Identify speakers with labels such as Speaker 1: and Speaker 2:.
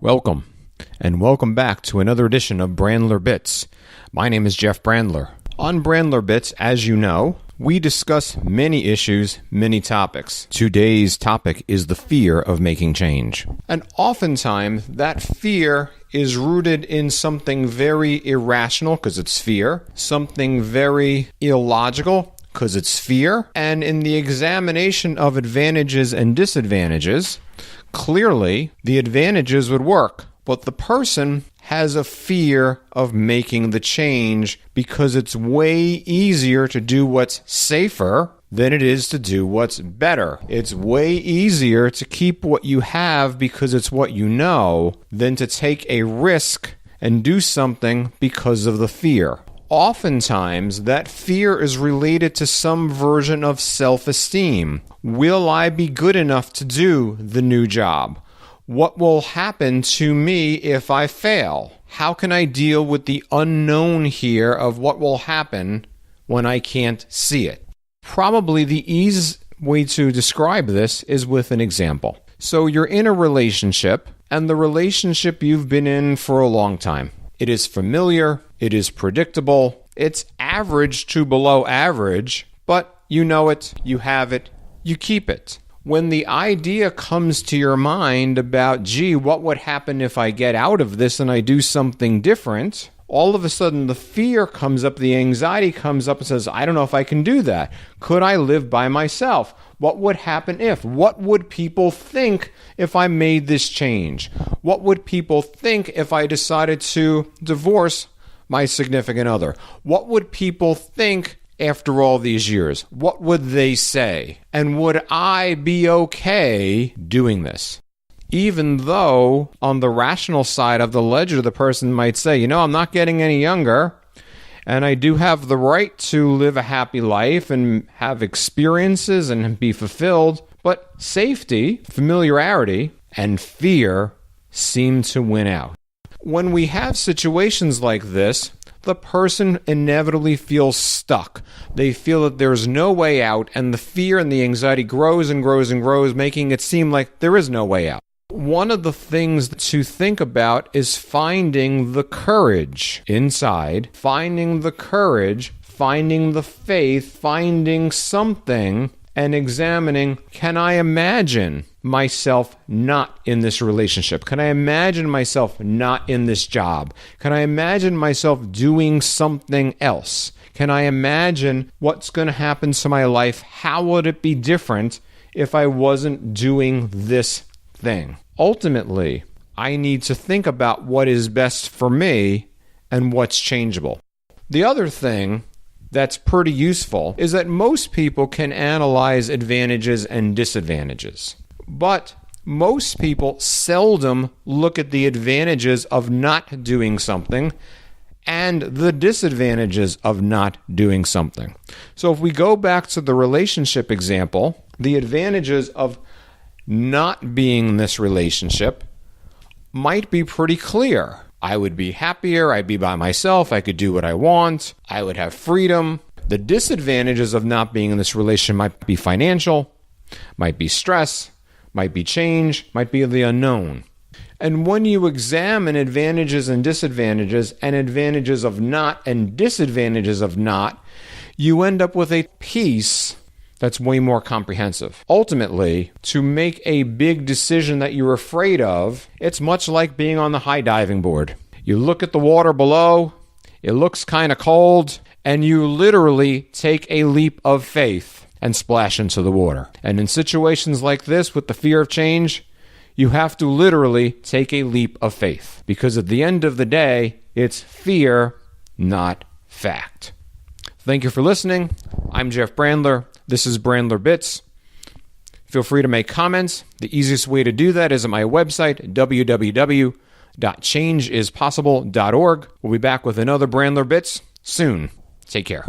Speaker 1: Welcome, and welcome back to another edition of Brandler Bits. My name is Jeff Brandler. On Brandler Bits, as you know, we discuss many issues, many topics. Today's topic is the fear of making change. And oftentimes, that fear is rooted in something very irrational, because it's fear, something very illogical, because it's fear, and in the examination of advantages and disadvantages, clearly the advantages would work, but the person has a fear of making the change because it's way easier to do what's safer than it is to do what's better. It's way easier to keep what you have because it's what you know than to take a risk and do something because of the fear. Oftentimes, that fear is related to some version of self-esteem. Will I be good enough to do the new job? What will happen to me if I fail? How can I deal with the unknown here of what will happen when I can't see it? Probably the easiest way to describe this is with an example. So you're in a relationship, and the relationship you've been in for a long time. It is familiar, it is predictable, it's average to below average, but you know it, you have it, you keep it. When the idea comes to your mind about, gee, what would happen if I get out of this and I do something different? All of a sudden, the fear comes up, the anxiety comes up and says, I don't know if I can do that. Could I live by myself? What would happen if? What would people think if I made this change? What would people think if I decided to divorce my significant other? What would people think after all these years? What would they say? And would I be okay doing this? Even though on the rational side of the ledger, the person might say, I'm not getting any younger, and I do have the right to live a happy life and have experiences and be fulfilled, but safety, familiarity, and fear seem to win out. When we have situations like this, the person inevitably feels stuck. They feel that there's no way out, and the fear and the anxiety grows and grows and grows, making it seem like there is no way out. One of the things to think about is finding the courage inside, finding the courage, finding the faith, finding something, and examining, can I imagine myself not in this relationship? Can I imagine myself not in this job? Can I imagine myself doing something else? Can I imagine what's going to happen to my life? How would it be different if I wasn't doing this thing? Ultimately, I need to think about what is best for me and what's changeable. The other thing that's pretty useful is that most people can analyze advantages and disadvantages. But most people seldom look at the advantages of not doing something and the disadvantages of not doing something. So if we go back to the relationship example, the advantages of not being in this relationship might be pretty clear. I would be happier, I'd be by myself, I could do what I want, I would have freedom. The disadvantages of not being in this relationship might be financial, might be stress, might be change, might be the unknown. And when you examine advantages and disadvantages and advantages of not and disadvantages of not, you end up with a piece that's way more comprehensive. Ultimately, to make a big decision that you're afraid of, it's much like being on the high diving board. You look at the water below, it looks kind of cold, and you literally take a leap of faith and splash into the water. And in situations like this, with the fear of change, you have to literally take a leap of faith. Because at the end of the day, it's fear, not fact. Thank you for listening. I'm Jeff Brandler. This is Brandler Bits. Feel free to make comments. The easiest way to do that is at my website, www.changeisimpossible.org. We'll be back with another Brandler Bits soon. Take care.